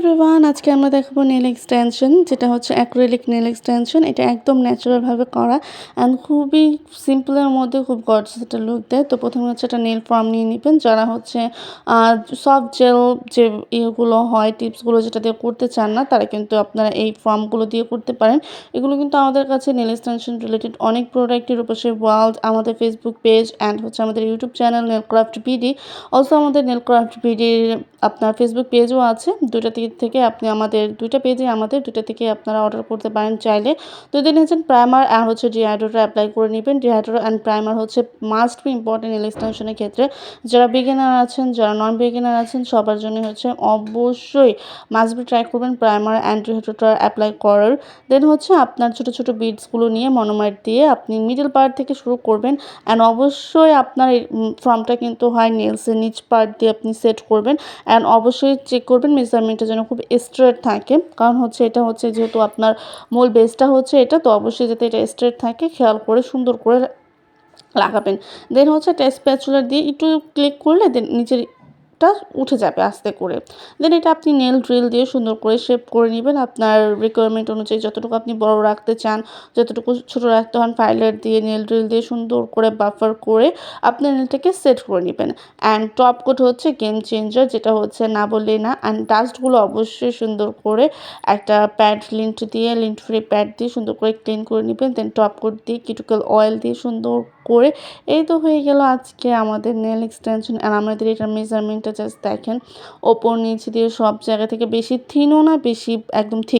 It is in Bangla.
এভরিওয়ান, আজকে আমরা দেখাবো নেল এক্সটেনশন, যেটা হচ্ছে অ্যাক্রিলিক নেল এক্সটেনশন। এটা একদম ন্যাচারালভাবে করা অ্যান্ড খুবই সিম্পলের মধ্যে খুব গর্জিয়াস একটা লুক দেয়। তো প্রথমে হচ্ছে একটা নেল ফর্ম নিয়ে নেবেন। যারা হচ্ছে সফট জেল যে ইয়েগুলো হয়, টিপসগুলো যেটা দিয়ে করতে চান না, তারা কিন্তু আপনারা এই ফর্মগুলো দিয়ে করতে পারেন। এগুলো কিন্তু আমাদের কাছে নেল এক্সটেনশন রিলেটেড অনেক প্রোডাক্টের রূপসী ওয়ার্ল্ড, আমাদের ফেসবুক পেজ অ্যান্ড হচ্ছে আমাদের ইউটিউব চ্যানেল নেলক্রাফট বিডি। অলসো আমাদের নেলক্রাফট বিডির আপনার ফেসবুক পেজও আছে। দুইটা থেকে আপনি আমাদের দুইটা পেজে দুইটা থেকে আপনারা অর্ডার করতে পারেন চাইলে। দুদিন হচ্ছে প্রাইমার আর হচ্ছে ডিহাইড্রেটর অ্যাপ্লাই করে নেবেন। ডিহাইড্রেটর অ্যান্ড প্রাইমার হচ্ছে মাস্ট বি ইম্পর্টেন্ট নেল এক্সটেনশনের ক্ষেত্রে। যারা বিগিনার আছেন, যারা নন বিগিনার আছেন, সবার জন্য হচ্ছে অবশ্যই মাস্ট বি ট্রাই করবেন প্রাইমার অ্যান্ড ডিহাইড্রেটর অ্যাপ্লাই করার। দেন হচ্ছে আপনার ছোটো ছোটো বিডসগুলো নিয়ে মনোমাইট দিয়ে আপনি মিডল পার্ট থেকে শুরু করবেন। অ্যান্ড অবশ্যই আপনার এই ফর্মটা কিন্তু হয় নেলসের নিচ পার্ট দিয়ে আপনি সেট করবেন। অ্যান্ড অবশ্যই চেক করবেন মেজারমেন্টটা যেন খুব স্ট্রেট থাকে, কারণ হচ্ছে এটা হচ্ছে যেহেতু আপনার মূল বেসটা হচ্ছে এটা, তো অবশ্যই যাতে এটা স্ট্রেট থাকে খেয়াল করে সুন্দর করে লাগাবেন। দেন হচ্ছে একটা স্প্যাচুলা দিয়ে একটু ক্লিক করলে দেন নিচের উঠে যাবে আস্তে করে। দেন এটা আপনি নেল ড্রিল দিয়ে সুন্দর করে শেপ করে নেবেন আপনার রিকোয়ারমেন্ট অনুযায়ী। যতটুকু আপনি বড় রাখতে চান, যতটুকু ছোট রাখতে হন, ফাইলার দিয়ে নেল ড্রিল দিয়ে সুন্দর করে বাফার করে আপনি নেলটাকে সেট করে নেবেন। অ্যান্ড টপ কোট হচ্ছে গেম চেঞ্জার, যেটা হচ্ছে না বললেই না। অ্যান্ড ডাস্টগুলো অবশ্যই সুন্দর করে একটা প্যাড লিন্ট ফ্রি প্যাড দিয়ে সুন্দর করে ক্লিন করে নেবেন। দেন টপ কোট দিয়ে কিউটিকল অয়েল দিয়ে সুন্দর করে এই তো হয়ে গেল আজকে আমাদের নেল এক্সটেনশন। আর আমাদের এটার মেজারমেন্টটা জাস্ট দেখেন, ওপর নিচ দিয়ে সব জায়গা থেকে বেশি থিনও না, বেশি একদম ঠিক